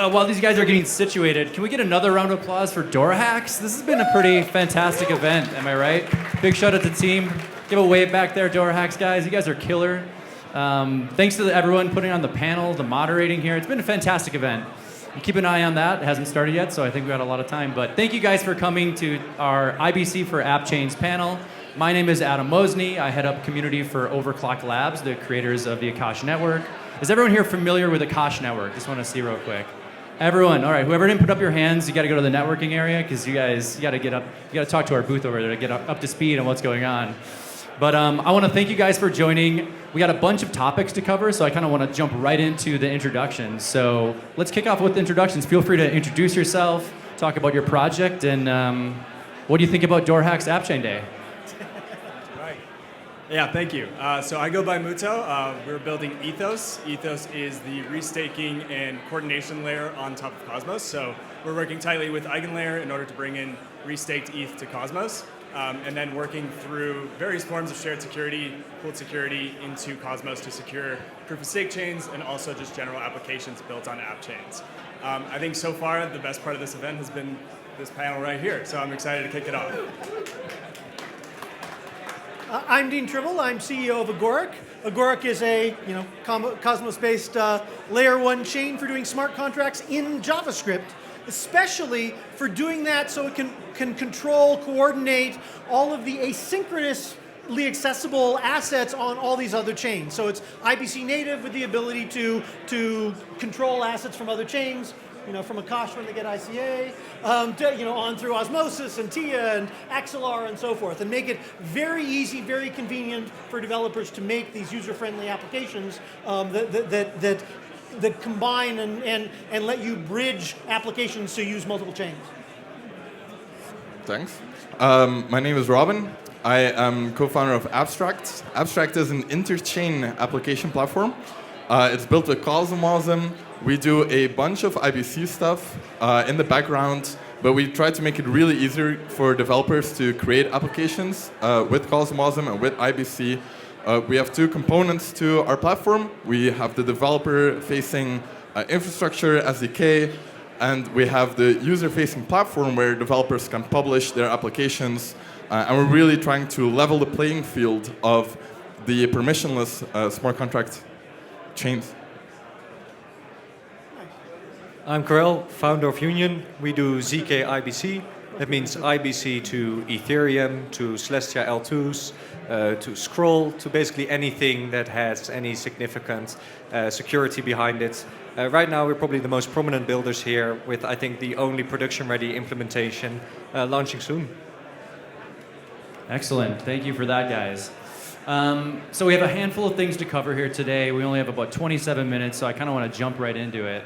While these guys are getting situated, can we get another round of applause for DoorHacks? This has been a pretty fantastic event, am I right? Big shout out to the team. Give a wave back there, DoorHacks guys. You guys are killer. Thanks to everyone putting on the panel, the moderating here. It's been a fantastic event. Keep an eye on that. It hasn't started yet, so I think we got a lot of time. But thank you guys for coming to our IBC for Appchains panel. My name is Adam Mosney. I head up community for Overclock Labs, the creators of the Akash Network. Is everyone here familiar with Akash Network? Just want to see real quick. Everyone, all right. Whoever didn't put up your hands, you got to go to the networking area because you got to get up. You got to talk to our booth over there to get up to speed on what's going on. But I want to thank you guys for joining. We got a bunch of topics to cover, so I kind of want to jump right into the introductions. So let's kick off with introductions. Feel free to introduce yourself, talk about your project, and what do you think about DoorHacks Appchain Day? Right. Yeah, thank you. So I go by Muto. We're building Ethos. Ethos is the restaking and coordination layer on top of Cosmos. So we're working tightly with EigenLayer in order to bring in restaked ETH to Cosmos. And then working through various forms of shared security, pooled security into Cosmos to secure proof-of-stake chains and also just general applications built on Appchains. I think so far the best part of this event has been this panel right here, so I'm excited to kick it off. I'm Dean Tribble. I'm CEO of Agoric. Agoric is a Cosmos-based layer 1 chain for doing smart contracts in JavaScript, especially for doing that so it can control, coordinate all of the asynchronously accessible assets on all these other chains. So it's IBC native with the ability to control assets from other chains, from Akash when they get ICA, on through Osmosis and TIA and Axelar and so forth, and make it very easy, very convenient for developers to make these user-friendly applications that combine and let you bridge applications to use multiple chains. Thanks. My name is Robin. I am co-founder of Abstract. Abstract is an interchain application platform. It's built with Cosmosm. We do a bunch of IBC stuff in the background, but we try to make it really easier for developers to create applications with Cosmosm and with IBC. We have two components to our platform. We have the developer-facing infrastructure, SDK, and we have the user-facing platform where developers can publish their applications. And we're really trying to level the playing field of the permissionless smart contract chains. I'm Karel, founder of Union. We do ZK IBC. That means IBC to Ethereum, to Celestia L2s, to Scroll, to basically anything that has any significant security behind it. Right now, we're probably the most prominent builders here with, I think, the only production-ready implementation launching soon. Excellent. Thank you for that, guys. So we have a handful of things to cover here today. We only have about 27 minutes, so I kind of want to jump right into it.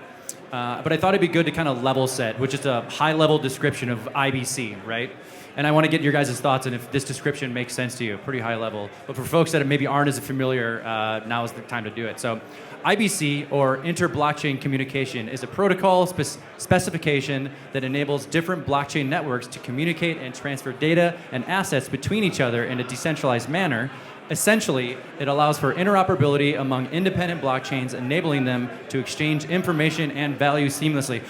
But I thought it'd be good to kind of level set, which is a high-level description of IBC, right? And I want to get your guys' thoughts on if this description makes sense to you, pretty high level. But for folks that maybe aren't as familiar, now is the time to do it. So IBC, or inter-blockchain communication, is a protocol specification that enables different blockchain networks to communicate and transfer data and assets between each other in a decentralized manner. Essentially, it allows for interoperability among independent blockchains, enabling them to exchange information and value seamlessly.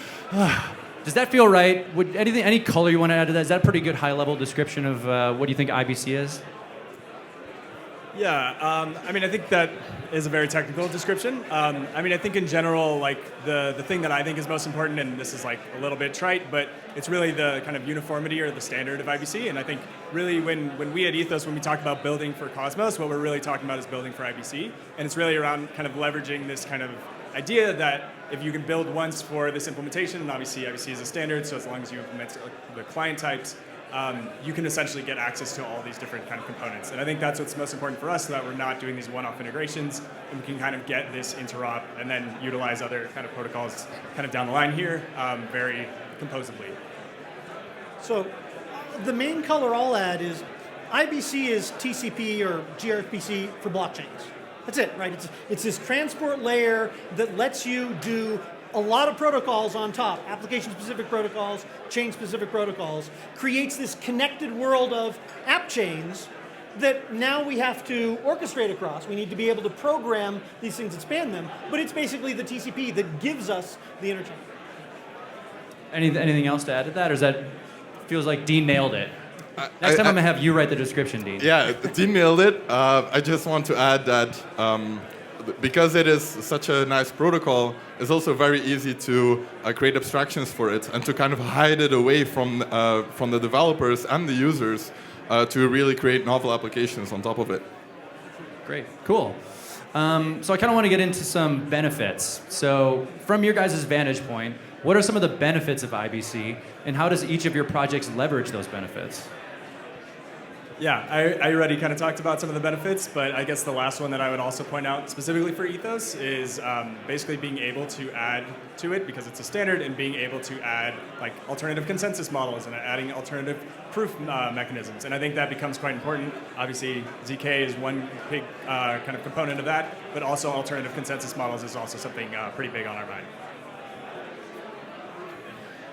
Does that feel right? Any color you want to add to that? Is that a pretty good high-level description of what do you think IBC is? Yeah, I think that is a very technical description. I think in general, like the thing that I think is most important, and this is like a little bit trite, but it's really the kind of uniformity or the standard of IBC. And I think really when we at Ethos, when we talk about building for Cosmos, what we're really talking about is building for IBC. And it's really around kind of leveraging this kind of idea that if you can build once for this implementation, and obviously IBC is a standard, so as long as you implement the client types, you can essentially get access to all these different kind of components. And I think that's what's most important for us, so that we're not doing these one-off integrations, and we can kind of get this interop and then utilize other kind of protocols kind of down the line here very composedly. So the main color I'll add is IBC is TCP or gRPC for blockchains. That's it, right? It's this transport layer that lets you do a lot of protocols on top, application-specific protocols, chain-specific protocols, creates this connected world of app chains that now we have to orchestrate across. We need to be able to program these things that span them, but it's basically the TCP that gives us the interchain. Anything else to add to that, or is that feels like Dean nailed it? Next time I'm gonna have you write the description, Dean. Yeah, Dean nailed it. I just want to add that because it is such a nice protocol, it's also very easy to create abstractions for it and to kind of hide it away from the developers and the users to really create novel applications on top of it. Great, cool. So I kind of want to get into some benefits. So from your guys' vantage point, what are some of the benefits of IBC, and how does each of your projects leverage those benefits? Yeah, I already kind of talked about some of the benefits, but I guess the last one that I would also point out specifically for Ethos is basically being able to add to it, because it's a standard, and being able to add like alternative consensus models and adding alternative proof mechanisms. And I think that becomes quite important. Obviously, ZK is one big kind of component of that, but also alternative consensus models is also something pretty big on our mind.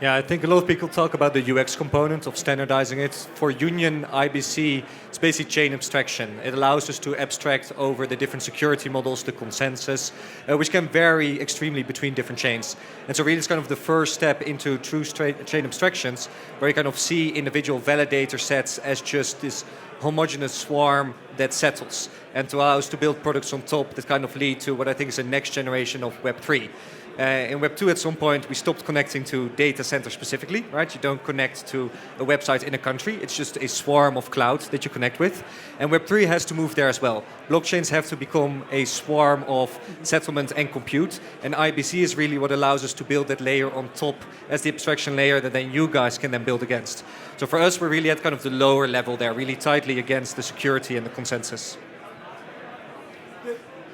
Yeah, I think a lot of people talk about the UX component of standardizing it. For Union IBC, it's basically chain abstraction. It allows us to abstract over the different security models, the consensus, which can vary extremely between different chains. And so really it's kind of the first step into true chain abstractions, where you kind of see individual validator sets as just this homogeneous swarm that settles, and to allow us to build products on top that kind of lead to what I think is the next generation of Web3. In Web 2, at some point, we stopped connecting to data centers specifically, right? You don't connect to a website in a country. It's just a swarm of cloud that you connect with. And Web 3 has to move there as well. Blockchains have to become a swarm of settlement and compute. And IBC is really what allows us to build that layer on top as the abstraction layer that then you guys can then build against. So for us, we're really at kind of the lower level there, really tightly against the security and the consensus.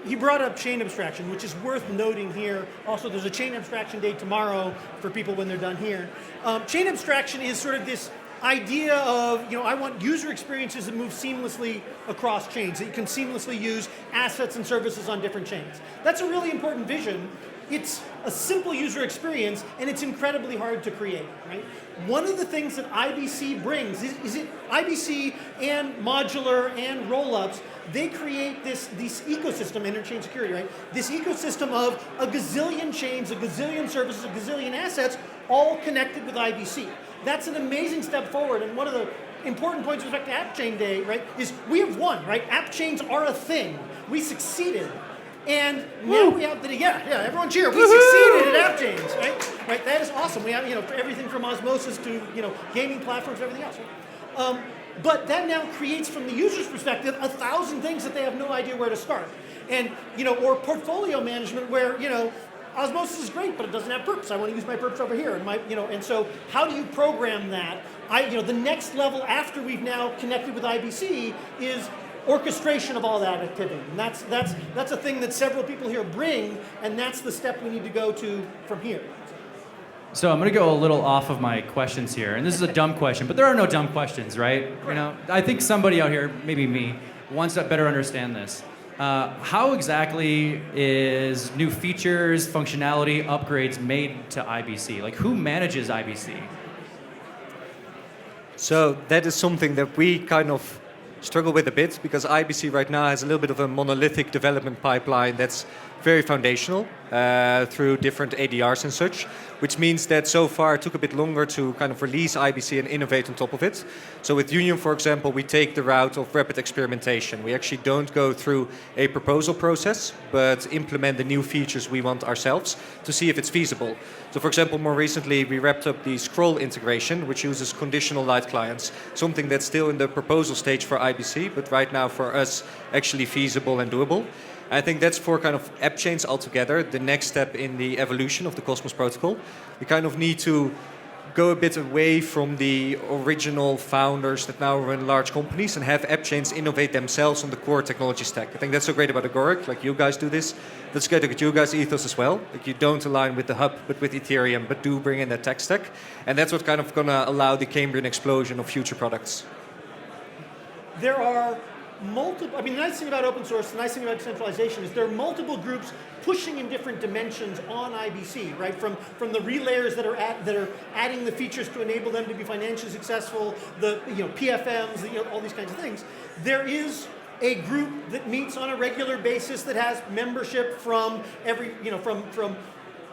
He brought up chain abstraction, which is worth noting here. Also, there's a chain abstraction day tomorrow for people when they're done here. Chain abstraction is sort of this idea of, I want user experiences that move seamlessly across chains, that you can seamlessly use assets and services on different chains. That's a really important vision. It's a simple user experience, and it's incredibly hard to create, right? One of the things that IBC brings is it IBC and modular and rollups, they create this ecosystem, interchain security, right? This ecosystem of a gazillion chains, a gazillion services, a gazillion assets, all connected with IBC. That's an amazing step forward, and one of the important points with respect to Appchain Day, right, is we have won, right? Appchains are a thing. We succeeded. And now we have everyone cheer. We succeeded at Appchains, right? That is awesome. We have, everything from osmosis to, gaming platforms and everything else. Right? But that now creates, from the user's perspective, 1,000 things that they have no idea where to start. And, or portfolio management where, osmosis is great, but it doesn't have perps. I want to use my perps over here. And and so how do you program that? The next level after we've now connected with IBC is orchestration of all that activity. And that's a thing that several people here bring, and that's the step we need to go to from here. So I'm going to go a little off of my questions here, and this is a dumb question, but there are no dumb questions, right? I think somebody out here, maybe me, wants to better understand this. How exactly is new features, functionality, upgrades made to IBC? Like, who manages IBC? So that is something that we kind of struggle with a bit, because IBC right now has a little bit of a monolithic development pipeline that's very foundational through different ADRs and such, which means that so far it took a bit longer to kind of release IBC and innovate on top of it. So with Union, for example, we take the route of rapid experimentation. We actually don't go through a proposal process, but implement the new features we want ourselves to see if it's feasible. So for example, more recently, we wrapped up the scroll integration, which uses conditional light clients, something that's still in the proposal stage for IBC, but right now for us actually feasible and doable. I think that's for kind of Appchains altogether, the next step in the evolution of the Cosmos protocol. We kind of need to go a bit away from the original founders that now run large companies and have Appchains innovate themselves on the core technology stack. I think that's so great about Agoric, like you guys do this. That's great at you guys' Ethos as well. Like you don't align with the hub, but with Ethereum, but do bring in that tech stack. And that's what's kind of going to allow the Cambrian explosion of future products. There are multiple, the nice thing about open source, the nice thing about decentralization is there are multiple groups pushing in different dimensions on IBC, right? From the relayers that are adding the features to enable them to be financially successful, the PFMs, all these kinds of things. There is a group that meets on a regular basis that has membership from every, from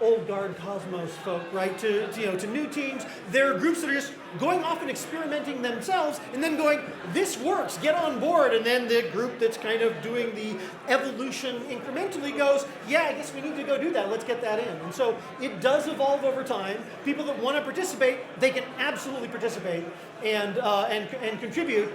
old guard Cosmos folk, right? To new teams, there are groups that are just going off and experimenting themselves, and then going, this works, get on board. And then the group that's kind of doing the evolution incrementally goes, yeah, I guess we need to go do that. Let's get that in. And so it does evolve over time. People that want to participate, they can absolutely participate and contribute.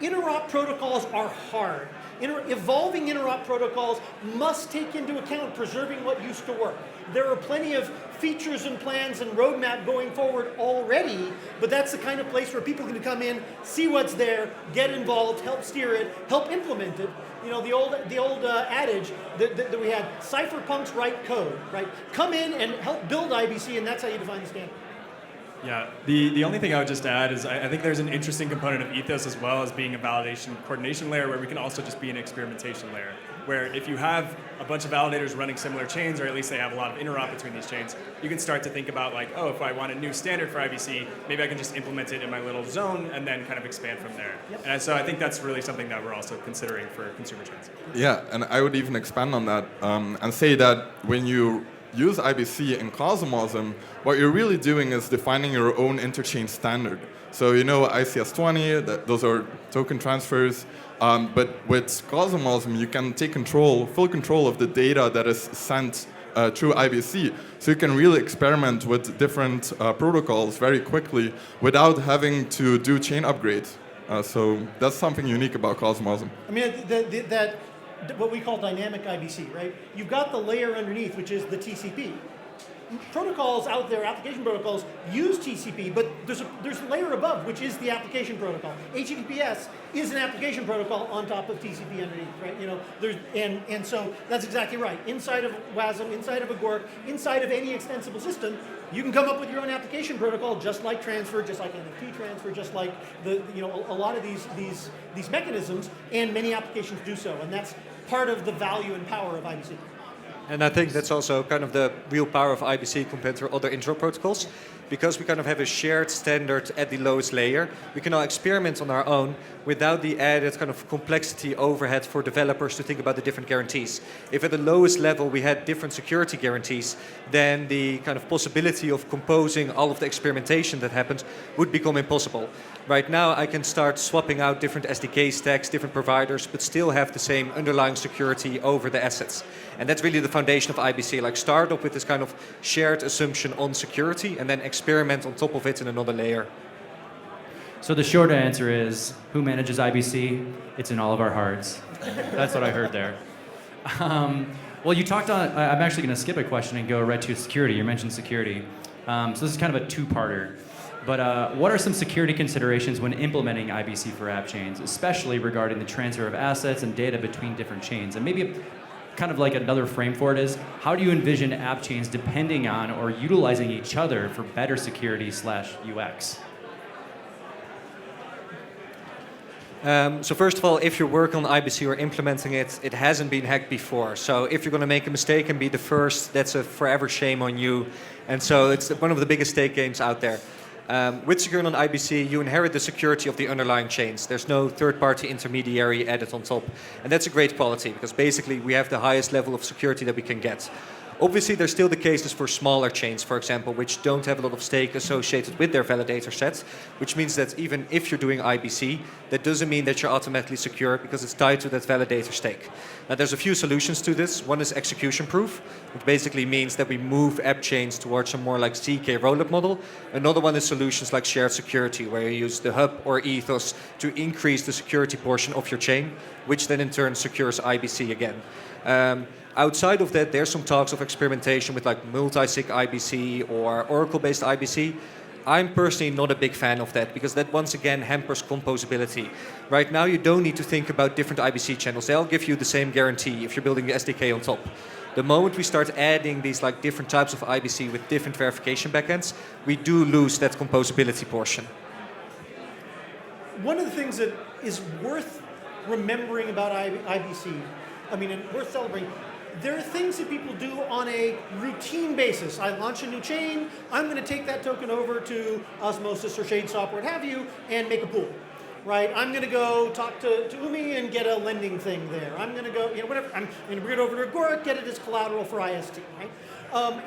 Interop protocols are hard. Evolving interop protocols must take into account preserving what used to work. There are plenty of features and plans and roadmap going forward already, but that's the kind of place where people can come in, see what's there, get involved, help steer it, help implement it. You know, the old adage that we had, cypherpunks write code, right? Come in and help build IBC, and that's how you define the standard. Yeah, the only thing I would just add is I think there's an interesting component of Ethos as well as being a validation coordination layer where we can also just be an experimentation layer. Where if you have a bunch of validators running similar chains, or at least they have a lot of interop between these chains, you can start to think about like, oh, if I want a new standard for IBC, maybe I can just implement it in my little zone and then kind of expand from there. Yep. And so I think that's really something that we're also considering for consumer chains. Yeah, and I would even expand on that and say that when you use IBC in Cosmosm, what you're really doing is defining your own interchain standard. So you know ICS-20, those are token transfers, but with Cosmosm you can take full control of the data that is sent through IBC. So you can really experiment with different protocols very quickly without having to do chain upgrades. So that's something unique about Cosmosm. I mean, that what we call dynamic IBC, right? You've got the layer underneath, which is the TCP. Protocols out there, application protocols, use TCP, but there's a layer above, which is the application protocol. HTTPS is an application protocol on top of TCP underneath, right? You know, and so that's exactly right. Inside of WASM, inside of Agoric, inside of any extensible system, you can come up with your own application protocol, just like transfer, just like NFT transfer, just like a lot of these mechanisms, and many applications do so, and that's part of the value and power of IBC. And I think that's also kind of the real power of IBC compared to other intro protocols, because we kind of have a shared standard at the lowest layer. We can now experiment on our own without the added kind of complexity overhead for developers to think about the different guarantees. If at the lowest level we had different security guarantees, then the kind of possibility of composing all of the experimentation that happened would become impossible. Right now I can start swapping out different SDK stacks, different providers, but still have the same underlying security over the assets. And that's really the foundation of IBC, like start up with this kind of shared assumption on security and then experiment on top of it in another layer. So the short answer is, who manages IBC? It's in all of our hearts. That's what I heard there. Well, you talked on, I'm actually going to skip a question and go right to security. You mentioned security. So this is kind of a two-parter. But what are some security considerations when implementing IBC for Appchains, especially regarding the transfer of assets and data between different chains? And maybe kind of like another frame for it is, how do you envision Appchains depending on or utilizing each other for better security / UX? So first of all, if you're working on IBC or implementing it, it hasn't been hacked before. So if you're going to make a mistake and be the first, that's a forever shame on you. And so it's one of the biggest stake games out there. With securing on IBC, you inherit the security of the underlying chains. There's no third-party intermediary added on top. And that's a great quality, because basically we have the highest level of security that we can get. Obviously, there's still the cases for smaller chains, for example, which don't have a lot of stake associated with their validator sets, which means that even if you're doing IBC, that doesn't mean that you're automatically secure because it's tied to that validator stake. Now, there's a few solutions to this. One is execution proof, which basically means that we move Appchains towards a more like ZK rollup model. Another one is solutions like shared security, where you use the hub or Ethos to increase the security portion of your chain, which then in turn secures IBC again. Outside of that, there's some talks of experimentation with like multi-sig IBC or Oracle-based IBC. I'm personally not a big fan of that because that once again hampers composability. Right now you don't need to think about different IBC channels. They'll give you the same guarantee if you're building the SDK on top. The moment we start adding these like different types of IBC with different verification backends, we do lose that composability portion. One of the things that is worth remembering about IBC, and worth celebrating, there are things that people do on a routine basis. I launch a new chain, I'm going to take that token over to Osmosis or Shadestop or what have you, and make a pool. right? I'm going to go talk to Umi and get a lending thing there. I'm going to go, whatever. I'm going to bring it over to Agoric, get it as collateral for IST, right?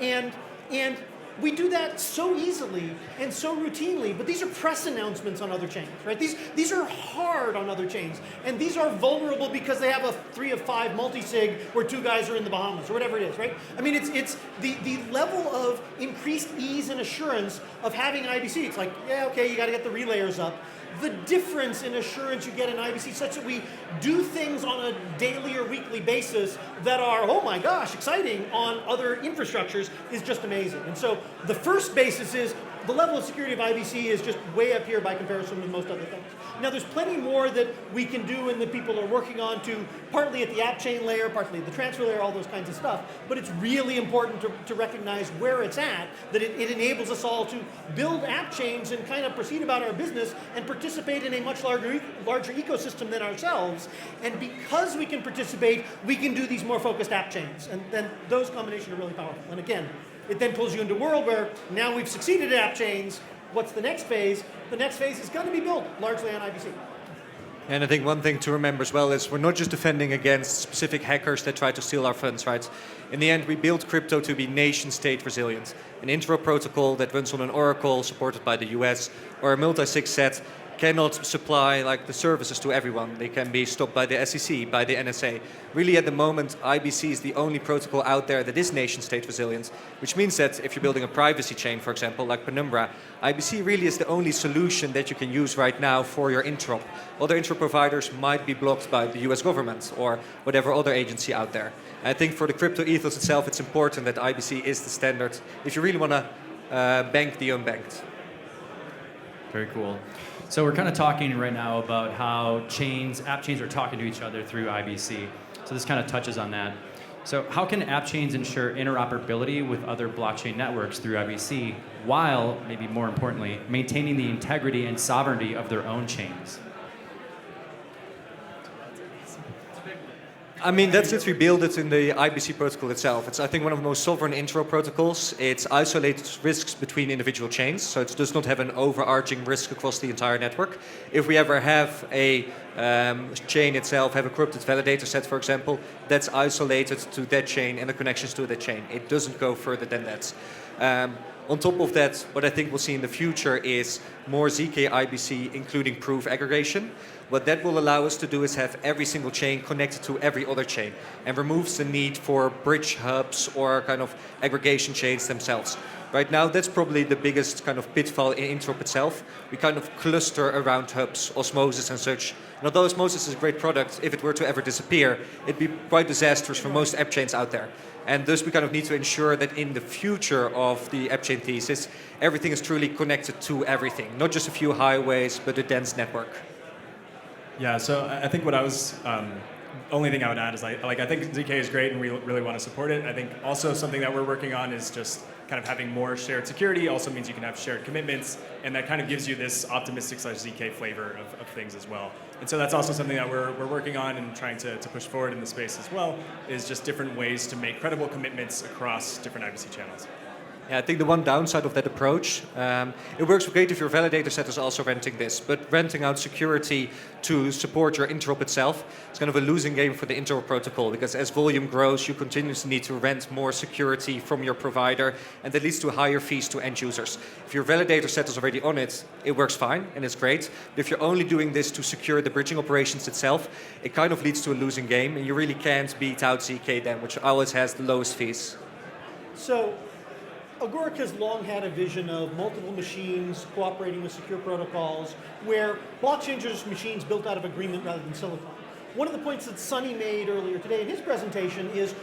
And we do that so easily and so routinely, but these are press announcements on other chains, right? These are hard on other chains, and these are vulnerable because they have a 3 of 5 multi-sig where 2 guys are in the Bahamas or whatever it is, right? I mean, it's the level of increased ease and assurance of having IBC. It's like, yeah, okay, you got to get the relayers up. The difference in assurance you get in IBC such that we do things on a daily or weekly basis that are, oh my gosh, exciting on other infrastructures is just amazing. And so the first basis is the level of security of IBC is just way up here by comparison with most other things. Now there's plenty more that we can do and that people are working on to, partly at the Appchain layer, partly at the transfer layer, all those kinds of stuff. But it's really important to recognize where it's at, that it enables us all to build Appchains and kind of proceed about our business and participate in a much larger ecosystem than ourselves. And because we can participate, we can do these more focused Appchains. And then those combinations are really powerful. And again, it then pulls you into a world where now we've succeeded at Appchains. What's the next phase? The next phase is going to be built largely on IBC. And I think one thing to remember as well is we're not just defending against specific hackers that try to steal our funds, right? In the end, we built crypto to be nation-state resilient. An interop protocol that runs on an oracle supported by the US or a multi-sig set cannot supply like the services to everyone. They can be stopped by the SEC, by the NSA. Really at the moment, IBC is the only protocol out there that is nation-state resilient, which means that if you're building a privacy chain, for example, like Penumbra, IBC really is the only solution that you can use right now for your interop. Other interop providers might be blocked by the US government or whatever other agency out there. I think for the crypto ethos itself, it's important that IBC is the standard if you really want to bank the unbanked. Very cool. So we're kind of talking right now about how Appchains are talking to each other through IBC. So this kind of touches on that. So how can Appchains ensure interoperability with other blockchain networks through IBC, while, maybe more importantly, maintaining the integrity and sovereignty of their own chains? I mean, that's it. We build it in the IBC protocol itself. It's, I think, one of the most sovereign intro protocols. It's isolates risks between individual chains, so it does not have an overarching risk across the entire network. If we ever have a chain itself, have a corrupted validator set, for example, that's isolated to that chain and the connections to that chain. It doesn't go further than that. On top of that, what I think we'll see in the future is more ZK IBC, including proof aggregation. What that will allow us to do is have every single chain connected to every other chain and removes the need for bridge hubs or kind of aggregation chains themselves. Right now, that's probably the biggest kind of pitfall in Interop itself. We kind of cluster around hubs, osmosis and such. And although osmosis is a great product, if it were to ever disappear, it'd be quite disastrous for most app chains out there. And thus we kind of need to ensure that in the future of the Appchain thesis, everything is truly connected to everything, not just a few highways, but a dense network. Yeah, so I think what I was, only thing I would add is I think ZK is great and we really want to support it. I think also something that we're working on is just kind of having more shared security also means you can have shared commitments, and that kind of gives you this optimistic / ZK flavor of things as well. And so that's also something that we're working on and trying to push forward in the space as well, is just different ways to make credible commitments across different IBC channels. Yeah, I think the one downside of that approach, it works great if your validator set is also renting this, but renting out security to support your interop itself is kind of a losing game for the interop protocol, because as volume grows, you continuously need to rent more security from your provider, and that leads to higher fees to end users. If your validator set is already on it, it works fine and it's great, but if you're only doing this to secure the bridging operations itself, it kind of leads to a losing game, and you really can't beat out ZK then, which always has the lowest fees. So Agoric has long had a vision of multiple machines cooperating with secure protocols where blockchains are just machines built out of agreement rather than silicon. One of the points that Sunny made earlier today in his presentation is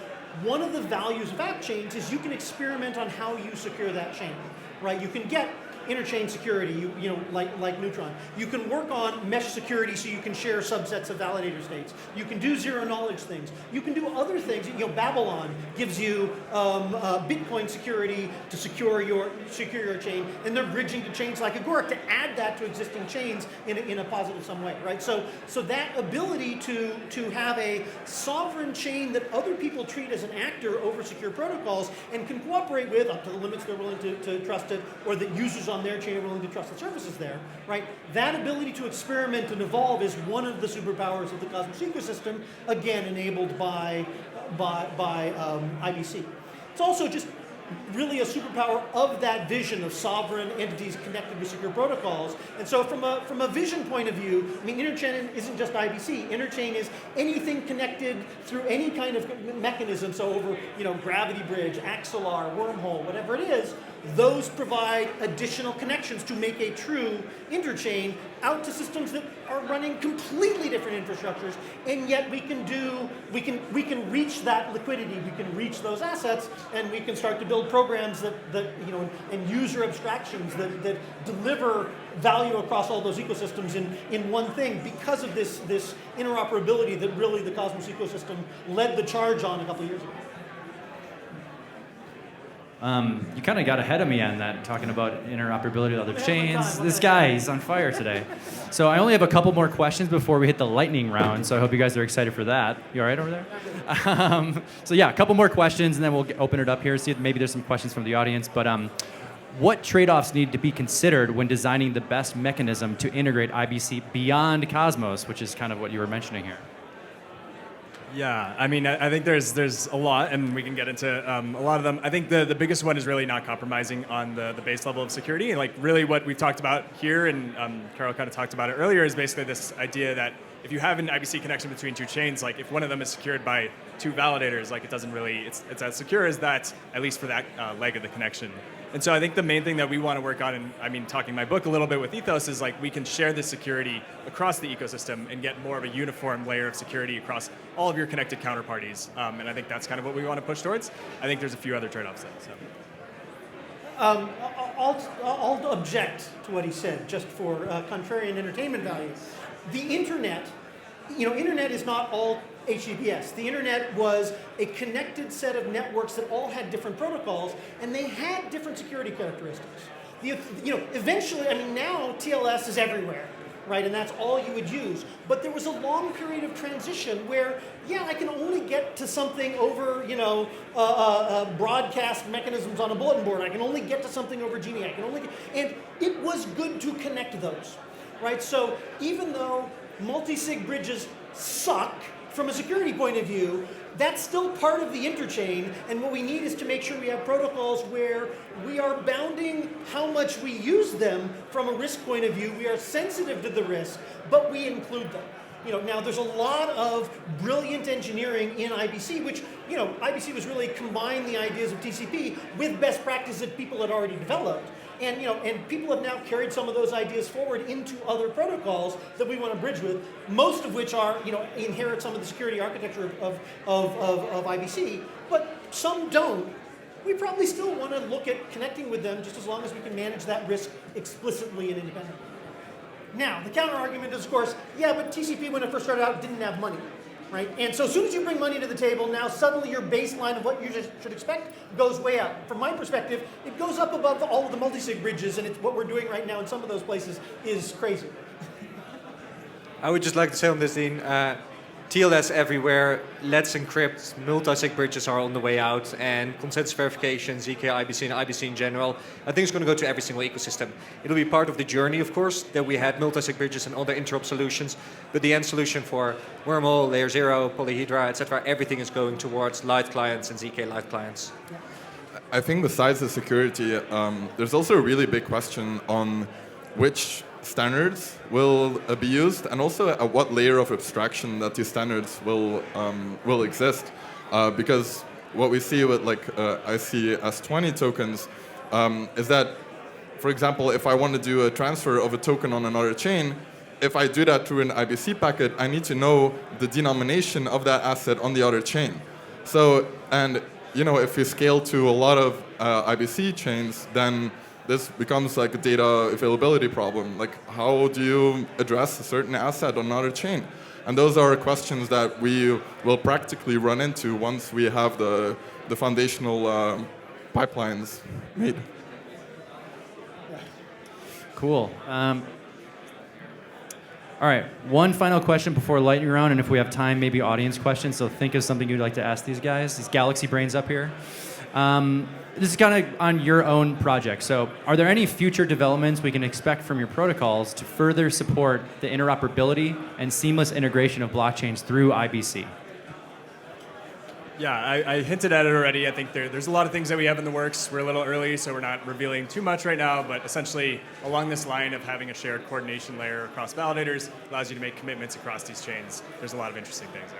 one of the values of Appchains is you can experiment on how you secure that chain, right? You can get interchain security, like Neutron. You can work on mesh security so you can share subsets of validator states. You can do zero knowledge things. You can do other things. Babylon gives you Bitcoin security to secure your chain, and they're bridging to chains like Agoric to add that to existing chains in a positive some way, right? So that ability to have a sovereign chain that other people treat as an actor over secure protocols and can cooperate with up to the limits they're willing to trust it, or that users on on their chain are willing to trust the services there, right? That ability to experiment and evolve is one of the superpowers of the Cosmos ecosystem, again, enabled by IBC. It's also just really a superpower of that vision of sovereign entities connected with secure protocols. And so from a vision point of view, I mean, Interchain isn't just IBC. Interchain is anything connected through any kind of mechanism, so over, Gravity Bridge, Axelar, Wormhole, whatever it is, those provide additional connections to make a true interchain out to systems that are running completely different infrastructures, and yet we can reach that liquidity, we can reach those assets, and we can start to build programs that and user abstractions that deliver value across all those ecosystems in one thing because of this interoperability that really the Cosmos ecosystem led the charge on a couple of years ago. You kind of got ahead of me on that, talking about interoperability with other chains. time. This guy, he's on fire today. So I only have a couple more questions before we hit the lightning round, so I hope you guys are excited for that. You all right over there? So yeah, a couple more questions, and then we'll open it up here, see if maybe there's some questions from the audience. But what trade-offs need to be considered when designing the best mechanism to integrate IBC beyond Cosmos, which is kind of what you were mentioning here? Yeah, I mean, I think there's a lot, and we can get into a lot of them. I think the biggest one is really not compromising on the base level of security. And like really what we've talked about here, and Carol kind of talked about it earlier, is basically this idea that if you have an IBC connection between two chains, like if one of them is secured by two validators, like it doesn't really, it's as secure as that, at least for that leg of the connection. And so I think the main thing that we want to work on, and I mean, talking my book a little bit with Ethos, is like we can share this security across the ecosystem and get more of a uniform layer of security across all of your connected counterparties. And I think that's kind of what we want to push towards. I think there's a few other trade-offs there. So. I'll object to what he said, just for contrarian entertainment value. The internet, internet is not all HTTPS. The internet was a connected set of networks that all had different protocols, and they had different security characteristics. Eventually, I mean, now TLS is everywhere, right? And that's all you would use. But there was a long period of transition where, yeah, I can only get to something over, broadcast mechanisms on a bulletin board. I can only get to something over Genie. And it was good to connect those, right? So even though multi-sig bridges suck from a security point of view, that's still part of the interchain, and what we need is to make sure we have protocols where we are bounding how much we use them from a risk point of view. We are sensitive to the risk, but we include them. Now there's a lot of brilliant engineering in IBC, which, IBC was really combine the ideas of TCP with best practices that people had already developed. And, and people have now carried some of those ideas forward into other protocols that we want to bridge with, most of which are, inherit some of the security architecture of IBC, but some don't. We probably still want to look at connecting with them just as long as we can manage that risk explicitly and independently. Now, the counter argument is, of course, yeah, but TCP, when it first started out, didn't have money, right? And so as soon as you bring money to the table, now suddenly your baseline of what you should expect goes way up. From my perspective, it goes up above all of the multi-sig bridges, and it's what we're doing right now in some of those places is crazy. I would just like to say on this, Dean, TLS everywhere, Let's Encrypt, multi-sig bridges are on the way out, and consensus verification, ZK, IBC, and IBC in general, I think it's going to go to every single ecosystem. It'll be part of the journey, of course, that we had multi-sig bridges and other interop solutions, but the end solution for Wormhole, Layer 0, Polyhedra, etc., everything is going towards light clients and ZK light clients. Yeah. I think besides the security, there's also a really big question on which standards will be used, and also at what layer of abstraction that these standards will exist. Because what we see with ICS20 tokens is that, for example, if I want to do a transfer of a token on another chain, if I do that through an IBC packet, I need to know the denomination of that asset on the other chain. So, and if you scale to a lot of IBC chains, then this becomes like a data availability problem. Like, how do you address a certain asset on another chain? And those are questions that we will practically run into once we have the foundational pipelines made. Cool. All right, one final question before lightning round, and if we have time, maybe audience questions. So think of something you'd like to ask these guys, these galaxy brains up here. This is kind of on your own project. So are there any future developments we can expect from your protocols to further support the interoperability and seamless integration of blockchains through IBC? Yeah, I hinted at it already. I think there's a lot of things that we have in the works. We're a little early, so we're not revealing too much right now, but essentially along this line of having a shared coordination layer across validators allows you to make commitments across these chains. There's a lot of interesting things there.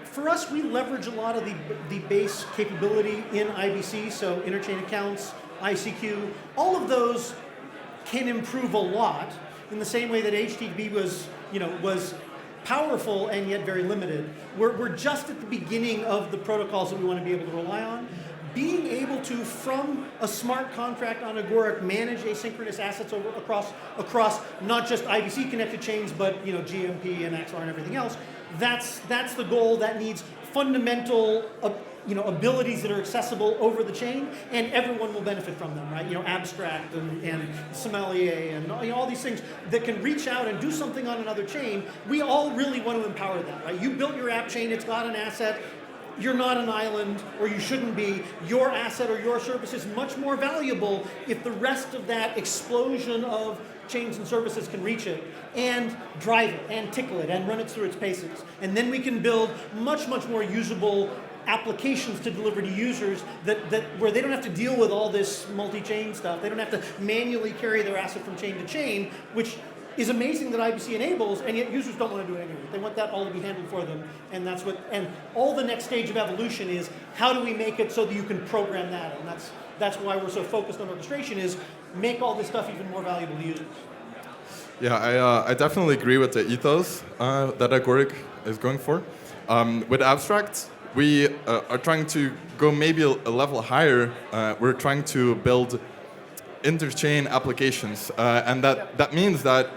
For us, we leverage a lot of the base capability in IBC, so interchain accounts, ICQ, all of those can improve a lot in the same way that HTTP was powerful and yet very limited. We're just at the beginning of the protocols that we want to be able to rely on. Being able to, from a smart contract on Agoric, manage asynchronous assets across not just IBC connected chains, but GMP and XR and everything else. That's the goal. That needs fundamental abilities that are accessible over the chain, and everyone will benefit from them, right? Abstract and sommelier and all these things that can reach out and do something on another chain. We all really want to empower that, right? You built your app chain, it's got an asset. You're not an island, or you shouldn't be. Your asset or your service is much more valuable if the rest of that explosion of chains and services can reach it and drive it and tickle it and run it through its paces. And then we can build much, much more usable applications to deliver to users where they don't have to deal with all this multi-chain stuff. They don't have to manually carry their asset from chain to chain, which is amazing that IBC enables, and yet users don't want to do it anyway. They want that all to be handled for them, and and all the next stage of evolution is how do we make it so that you can program that, and that's why we're so focused on orchestration, is make all this stuff even more valuable to users. Yeah, I definitely agree with the ethos that Agoric is going for. With Abstract, we are trying to go maybe a level higher. We're trying to build interchain applications, and that means that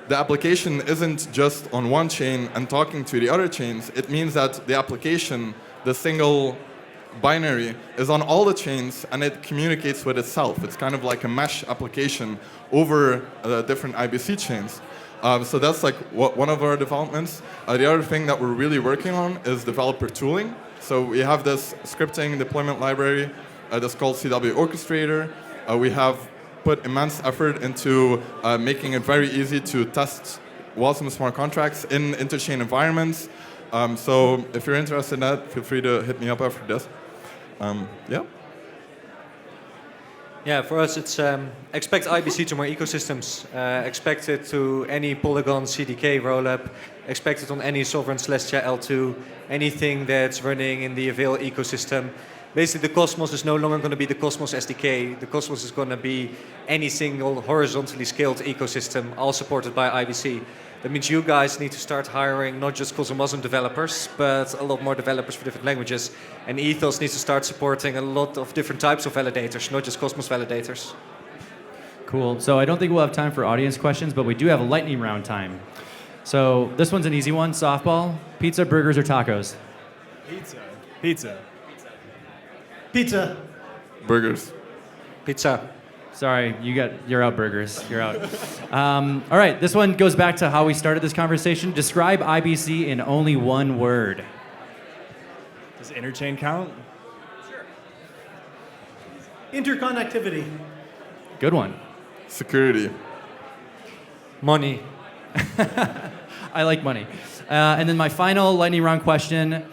the application isn't just on one chain and talking to the other chains. It means that the application, the single binary, is on all the chains and it communicates with itself. It's kind of like a mesh application over different IBC chains. So that's like one of our developments. The other thing that we're really working on is developer tooling. So we have this scripting deployment library that's called CW Orchestrator. We have put immense effort into making it very easy to test WASM smart contracts in interchain environments. So if you're interested in that, feel free to hit me up after this. Yeah. Yeah, for us it's expect IBC to more ecosystems. Expect it to any Polygon CDK rollup. Expect it on any Sovereign Celestia L2. Anything that's running in the Avail ecosystem. Basically, the Cosmos is no longer going to be the Cosmos SDK. The Cosmos is going to be any single horizontally scaled ecosystem, all supported by IBC. That means you guys need to start hiring not just CosmOsm developers, but a lot more developers for different languages. And Ethos needs to start supporting a lot of different types of validators, not just Cosmos validators. Cool. So I don't think we'll have time for audience questions, but we do have a lightning round time. So this one's an easy one, softball. Pizza, burgers, or tacos? Pizza. Pizza. Burgers. Pizza. Sorry, you're out, burgers. You're out. All right, this one goes back to how we started this conversation. Describe IBC in only one word. Does interchain count? Interconnectivity. Good one. Security. Money. I like money. And then my final lightning round question.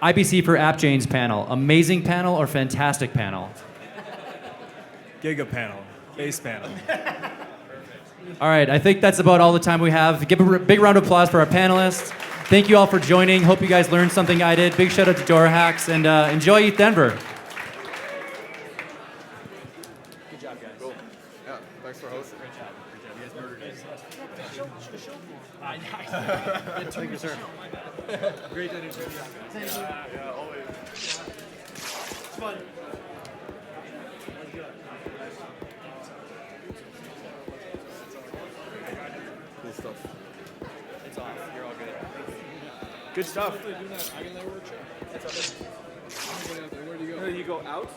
IBC for Appchains panel. Amazing panel or fantastic panel? Giga panel. Base panel. All right, I think that's about all the time we have. Give a big round of applause for our panelists. Thank you all for joining. Hope you guys learned something I did. Big shout out to DoorHacks, and enjoy ETH Denver. Good job, guys. Cool. Yeah, thanks for hosting. Great job. You guys murdered it. Thank you, sir. Great to interview you. Thank you. Yeah, always. It's fun. Cool stuff. It's off. You're all good. Good stuff. Where do you go? You go out?